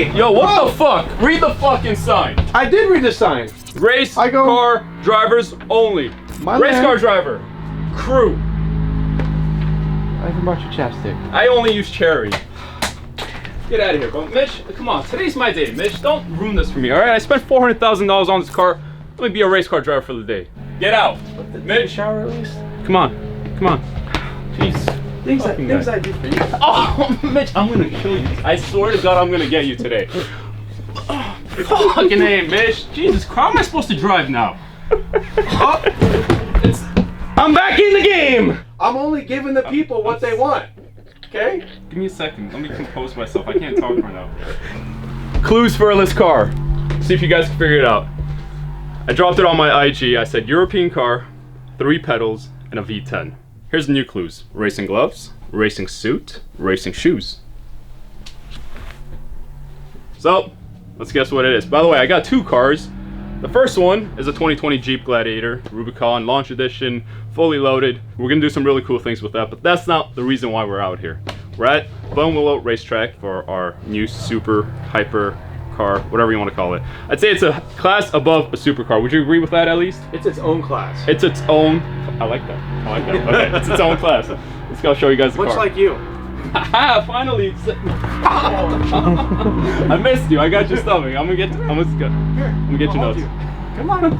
Hey! Yo, what the fuck? Read the fucking sign. I did read the sign. Race car drivers only. Race car driver. Crew. I even brought your chapstick. I only use cherry. Get out of here, bro. Mitch, come on. Today's my day, Mitch. Don't ruin this for me, alright? I spent $400,000 on this car. Let me be a race car driver for the day. Get out. Mitch. Shower at least? Come on. Come on. Jeez. Things I do for you. Oh, Mitch, I'm gonna kill you. I swear to God, I'm gonna get you today. Fucking A, Mitch. Jesus Christ, how am I supposed to drive now? I'm back in the game! I'm only giving the people what they want. Okay? Give me a second. Let me compose myself. I can't talk right now. Clues for this car. See if you guys can figure it out. I dropped it on my IG. I said European car, 3 pedals, and a V10. Here's the new clues. Racing gloves, racing suit, racing shoes. So, let's guess what it is. By the way, I got 2 cars. The first one is a 2020 Jeep Gladiator, Rubicon, launch edition, fully loaded. We're gonna do some really cool things with that, but that's not the reason why we're out here. We're at Bone Willow Racetrack for our new super hyper car, whatever you want to call it. I'd say it's a class above a supercar. Would you agree with that at least? It's its own class. It's its own. I like that. I like that. Okay, it's its own class. Let's go show you guys the car. Much like you. Haha, finally. I missed you. I got your stomach. I'm gonna get your notes. Come on.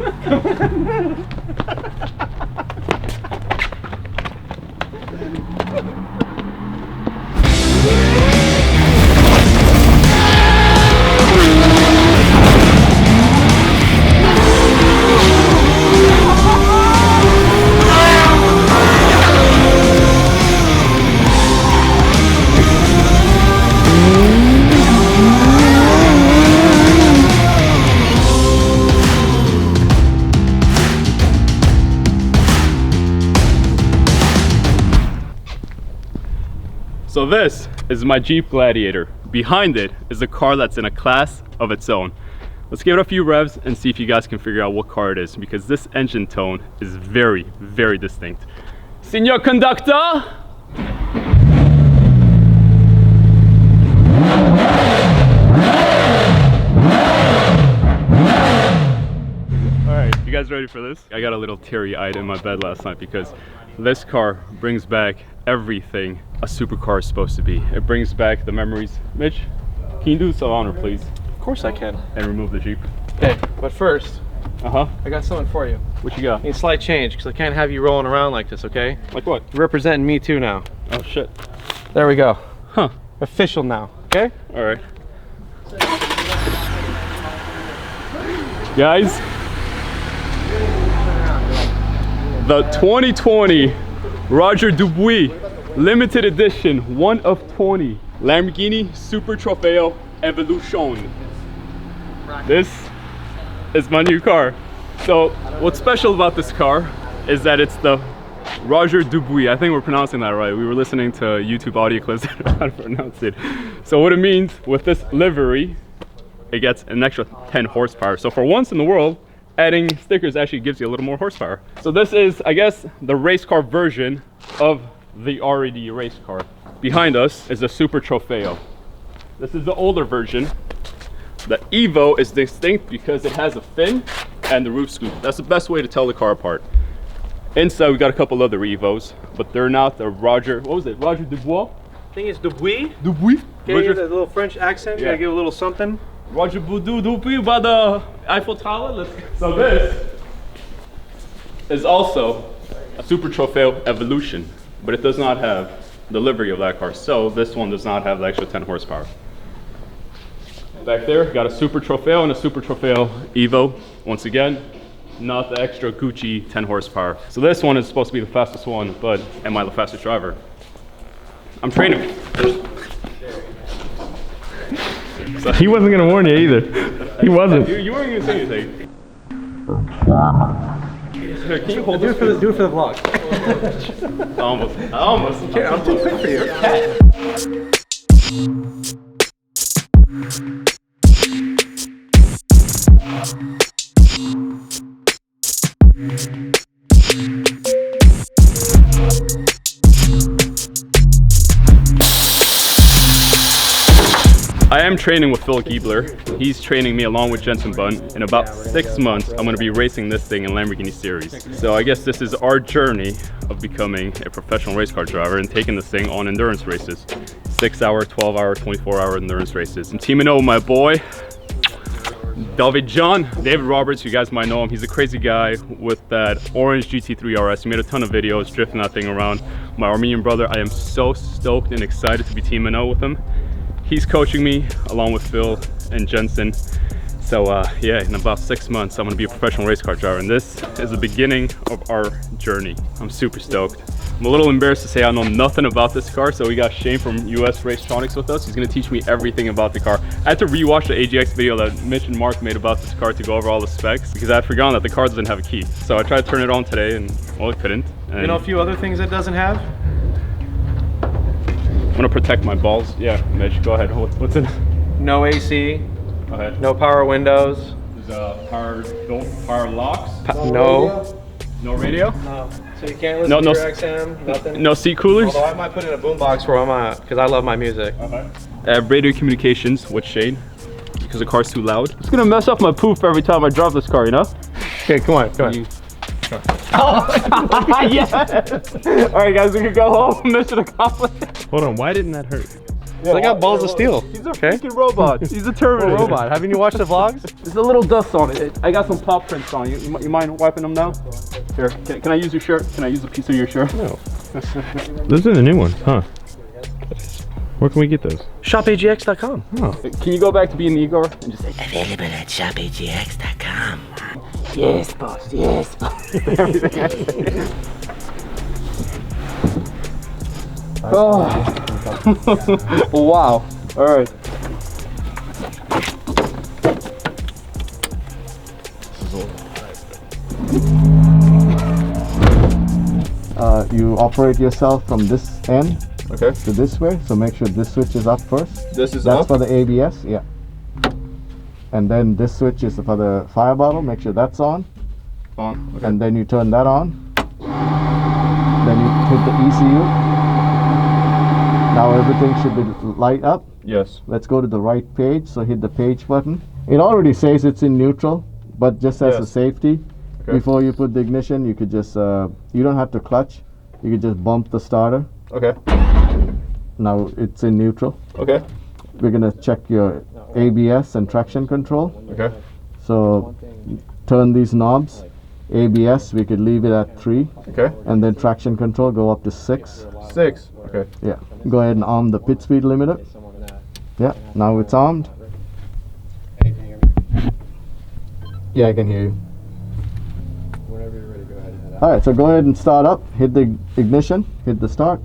So this is my Jeep Gladiator. Behind it is a car that's in a class of its own. Let's give it a few revs and see if you guys can figure out what car it is, because this engine tone is very, very distinct. Senor Conductor! Alright, you guys ready for this? I got a little teary-eyed in my bed last night because this car brings back everything a supercar is supposed to be. It brings back the memories. Mitch, can you do us an honor, please? Of course I can. And remove the Jeep. Hey, but first, I got something for you. What you got? Need a slight change, because I can't have you rolling around like this, okay? Like what? You're representing me too now. Oh shit. There we go. Huh. Official now, okay? Alright. Guys, the 2020 Roger Dubuis limited edition 1 of 20 Lamborghini Super Trofeo Evolution. This is my new car. So what's special about this car is that it's the Roger Dubuis. I think we're pronouncing that right. We were listening to YouTube audio clips that how to pronounce it. So what it means with this livery, it gets an extra 10 horsepower. So for once in the world, adding stickers actually gives you a little more horsepower. So this is, I guess, the race car version of the already race car. Behind us is the Super Trofeo. This is the older version. The Evo is distinct because it has a fin and the roof scoop. That's the best way to tell the car apart. Inside we got a couple other Evos, but they're not the Roger, what was it? Roger Dubois? I think it's Dubuis. Dubuis? Okay, you the little French accent, you gotta give a little something. Roger Dubuis by the Eiffel Tower. So this is also a Super Trofeo Evolution, but it does not have the livery of that car. So this one does not have the extra 10 horsepower. Back there, got a Super Trofeo and a Super Trofeo Evo. Once again, not the extra Gucci 10 horsepower. So this one is supposed to be the fastest one, but am I the fastest driver? I'm training. So he wasn't gonna warn you either. He wasn't. You weren't gonna say anything. Can you hold this? Do it for the vlog. Almost. I'm too quick for you. I am training with Phil Giebler. He's training me along with Jensen Button. In about 6 months, I'm going to be racing this thing in Lamborghini Series. So I guess this is our journey of becoming a professional race car driver and taking this thing on endurance races. 6-hour, 12-hour, 24-hour endurance races. I'm teaming up with my boy, David Roberts. You guys might know him. He's a crazy guy with that orange GT3 RS. He made a ton of videos drifting that thing around. My Armenian brother, I am so stoked and excited to be teaming up with him. He's coaching me along with Phil and Jensen. So yeah, in about 6 months, I'm gonna be a professional race car driver. And this is the beginning of our journey. I'm super stoked. I'm a little embarrassed to say I know nothing about this car, so we got Shane from US Race TRONICS with us. He's gonna teach me everything about the car. I had to rewatch the AGX video that Mitch and Mark made about this car to go over all the specs because I had forgotten that the car doesn't have a key. So I tried to turn it on today and, well, it couldn't. And you know a few other things it doesn't have? I'm gonna protect my balls. Yeah, Mitch, go ahead. What's in? No AC. Go ahead. No power windows. There's power locks. No. No radio? No. So you can't listen to your XM, nothing? No seat coolers? Although I might put in a boombox where I'm at, because I love my music. Okay. I have radio communications with Shane, because the car's too loud. It's gonna mess up my poof every time I drive this car, you know? Okay, come on, come on. Oh, yes! Alright guys, we can go home. Mission accomplished. Hold on, why didn't that hurt? Yeah, I got balls of steel. He's a freaking robot. He's a Terminator. Robot. Haven't you watched the vlogs? There's a little dust on it. I got some paw prints on it. You mind wiping them now? Here, can I use your shirt? Can I use a piece of your shirt? No. Those are the new ones, huh? Where can we get those? ShopAGX.com. Oh. Can you go back to being Igor and just say, Available at shopagx.com. yes, boss, yes, boss. Oh. Wow. All right. You operate yourself from this end Okay. to this way, so make sure this switch is up first. This is That's up. for the ABS, yeah. And then this switch is for the fire bottle, make sure that's on. On. Okay. And then you turn that on. Then you hit the ECU. Now everything should be light up. Yes. Let's go to the right page, so hit the page button. It already says it's in neutral, but just as a safety, before you put the ignition, you could just, you don't have to clutch. You could just bump the starter. Okay. Now it's in neutral. Okay. We're gonna check your ABS and traction control. Okay. So turn these knobs. ABS, we could leave it at 3. Okay. And then traction control, go up to 6. 6. Okay. Yeah. Go ahead and arm the pit speed limiter. Yeah, now it's armed. Yeah, I can hear you. Whenever you're ready, go ahead and head out. Alright, so go ahead and start up. Hit the ignition, hit the start.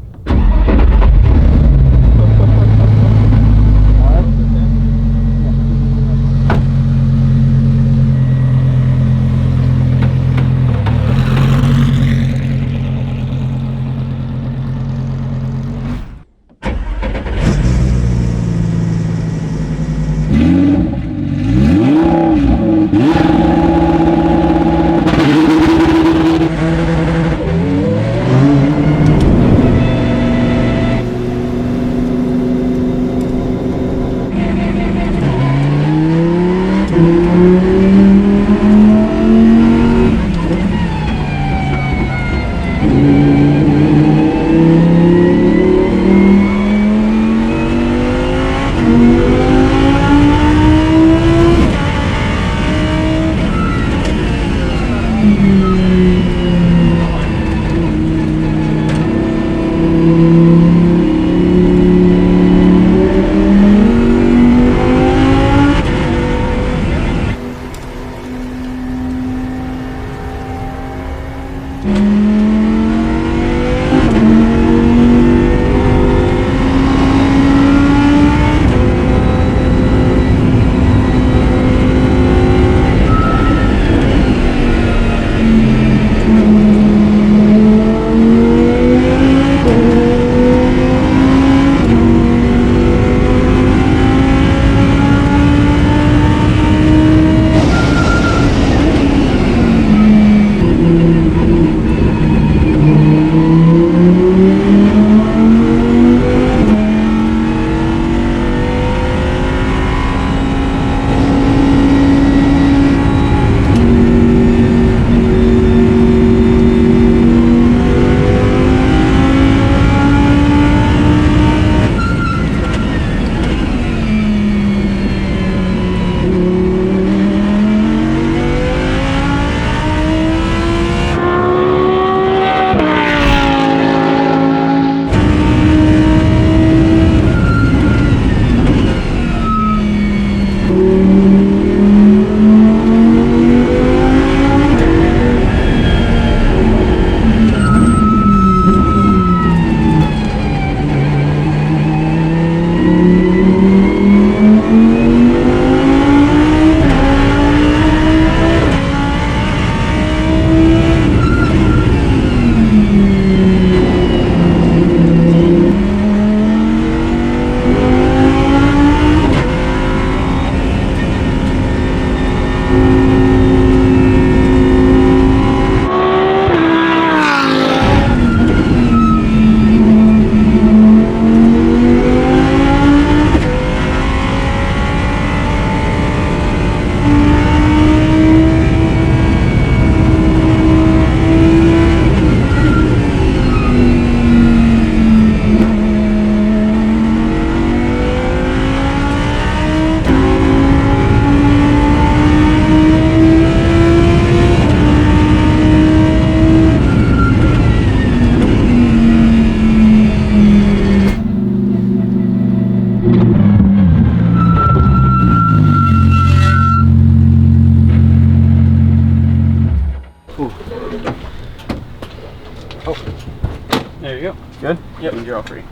you're all free.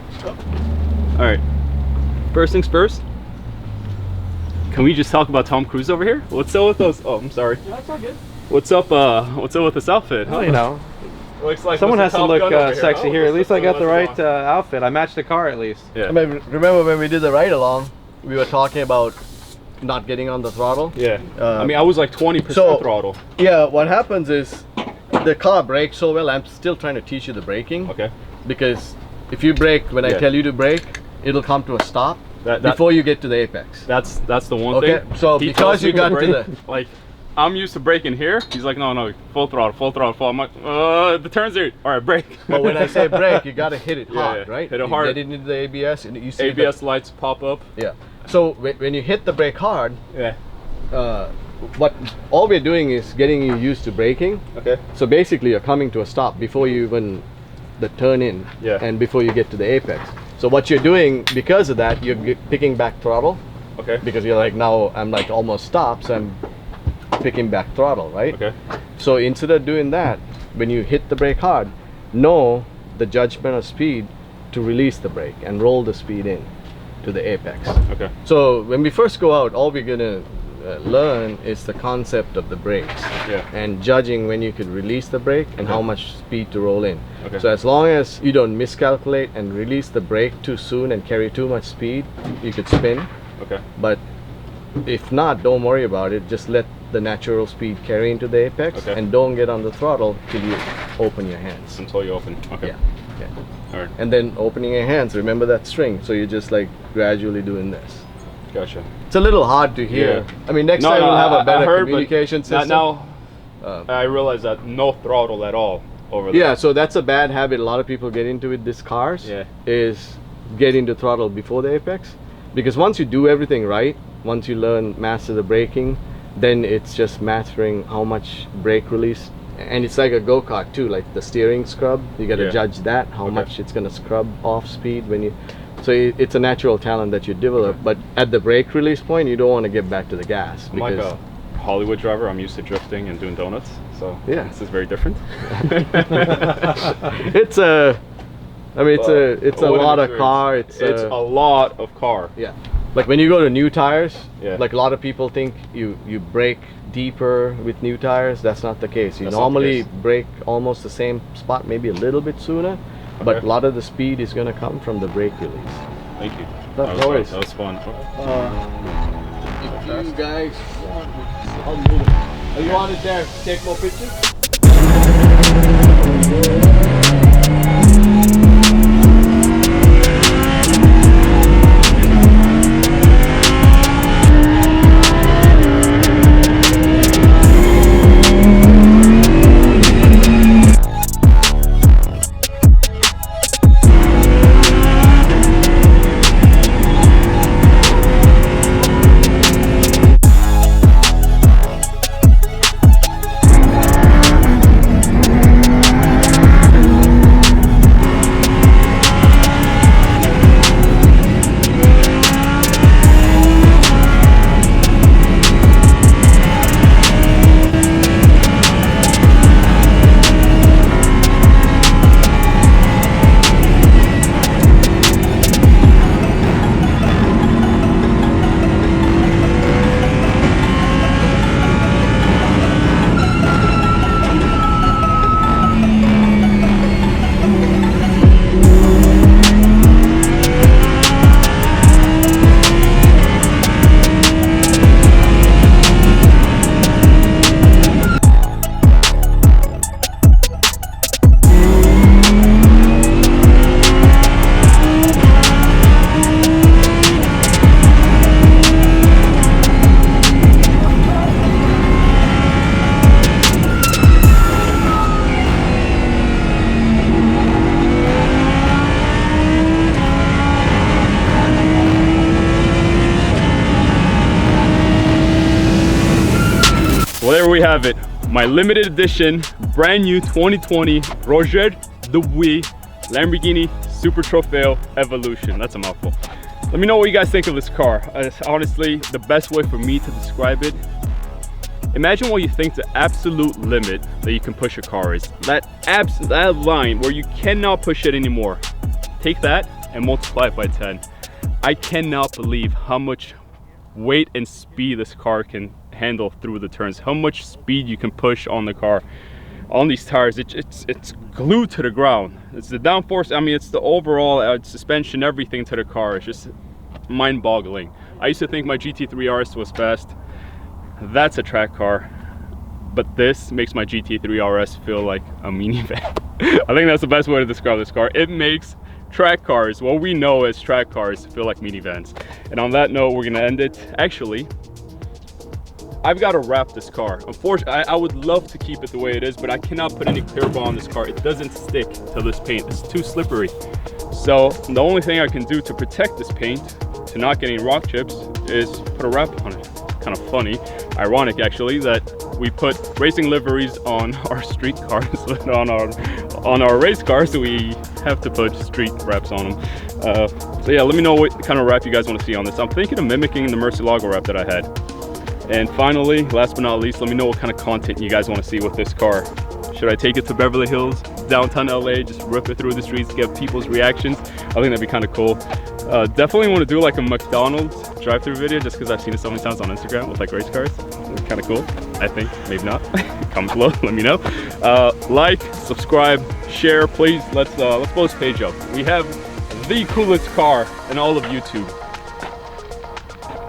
All right. First things first. Can we just talk about Tom Cruise over here? What's up with those? Oh, I'm sorry. Yeah, that's all good. What's up with this outfit? Huh? Well, you know, Looks like someone Mr. has to Top look Gun over sexy here. here. Oh, At least I got the right what's outfit. I matched the car at least. Yeah. I mean, remember when we did the ride along, we were talking about not getting on the throttle? Yeah. I mean, I was like 20% so- throttle. Yeah, what happens is the car brakes so well. I'm still trying to teach you the braking. Okay. Because if you brake when I Yeah. tell you to brake, it'll come to a stop That- before you get to the apex. That's the one Okay, thing. so He because tells you me got to to brake, the- like, I'm used to braking here. He's like, no, full throttle, full. I'm like, the turns are, all right, brake. But when I say brake, you gotta hit it Yeah, hard, yeah. right? Hit it you hard. Get into the ABS and you see ABS lights pop up. yeah. So when you hit the brake hard, Yeah. what all we're doing is getting you used to braking. Okay. So basically, you're coming to a stop before you even the turn in, Yeah. and before you get to the apex. So what you're doing because of that, you're picking back throttle Okay. because you're like now I'm like almost stopped, so I'm picking back throttle, right? Okay. So instead of doing that, when you hit the brake hard, know the judgment of speed to release the brake and roll the speed in to the apex. Okay. So when we first go out, all we're gonna learn is the concept of the brakes Yeah. and judging when you could release the brake and how much speed to roll in. Okay. So as long as you don't miscalculate and release the brake too soon and carry too much speed, you could spin. Okay. But if not, don't worry about it. Just let the natural speed carry into the apex Okay. and don't get on the throttle till you open your hands. Until you open. Okay. Yeah. Yeah. All right. And then opening your hands, remember that string. So you're just like gradually doing this. Gotcha. It's a little hard to hear. Yeah. I mean, next time we'll have a better communication but system. Now Uh, I realize that no throttle at all over there. yeah, so that's a bad habit a lot of people get into with these cars. Yeah. Is getting the throttle before the apex. Because once you do everything right, once you master the braking, then it's just mastering how much brake release. And it's like a go-kart too, like the steering scrub. You got to Yeah. judge that, how Okay. much it's going to scrub off speed when you. So it's a natural talent that you develop. But at the brake release point, you don't want to get back to the gas. I'm like a Hollywood driver. I'm used to drifting and doing donuts. So Yeah. this is very different. it's a. I mean, it's a What an lot of experience. car. It's a lot of car. Yeah. Like when you go to new tires, Yeah. like a lot of people think you brake deeper with new tires. That's not the case. You That's not the normally case. brake almost the same spot, maybe a little bit sooner, but Okay. a lot of the speed is going to come from the brake release. Thank you. No That was worries. fun. That was fun. If you guys want, I'll move it. Oh, you want it there? Take more pictures? Well, there we have it. My limited edition, brand new 2020 Roger Dubuis Lamborghini Super Trofeo Evolution. That's a mouthful. Let me know what you guys think of this car. Honestly, the best way for me to describe it, imagine what you think the absolute limit that you can push a car is. That line where you cannot push it anymore. take that and multiply it by 10. I cannot believe how much weight and speed this car can handle through the turns, how much speed you can push on the car. On these tires, it's glued to the ground. It's the downforce, I mean, it's the overall suspension, everything to the car. It's just mind-boggling. I used to think my GT3 RS was fast. That's a track car, but this makes my GT3 RS feel like a minivan. I think that's the best way to describe this car. It makes track cars, what we know as track cars, feel like minivans. And on that note, we're gonna end it. Actually, I've got to wrap this car. Unfortunately, I would love to keep it the way it is, but I cannot put any clear ball on this car. It doesn't stick to this paint. It's too slippery. So the only thing I can do to protect this paint, to not get any rock chips, is put a wrap on it. Kind of funny, ironic actually, that we put racing liveries on our street cars, but on our race cars, so we have to put street wraps on them. So yeah, let me know what kind of wrap you guys want to see on this. I'm thinking of mimicking the Murcielago wrap that I had. And finally, last but not least, let me know what kind of content you guys want to see with this car. Should I take it to Beverly Hills, downtown LA, just rip it through the streets, get people's reactions? I think that'd be kind of cool. Definitely want to do like a McDonald's drive-through video, just because I've seen it so many times on Instagram with like race cars. It's kind of cool, I think. Maybe not. Comment below, let me know. Like, subscribe, share, please. Let's blow this page up. We have the coolest car in all of YouTube.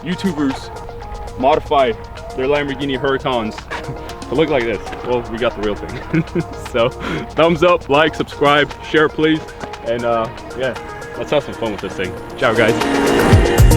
YouTubers modify their Lamborghini Huracans to look like this. Well, we got the real thing. So thumbs up, like, subscribe, share please, and yeah, let's have some fun with this thing. Ciao guys.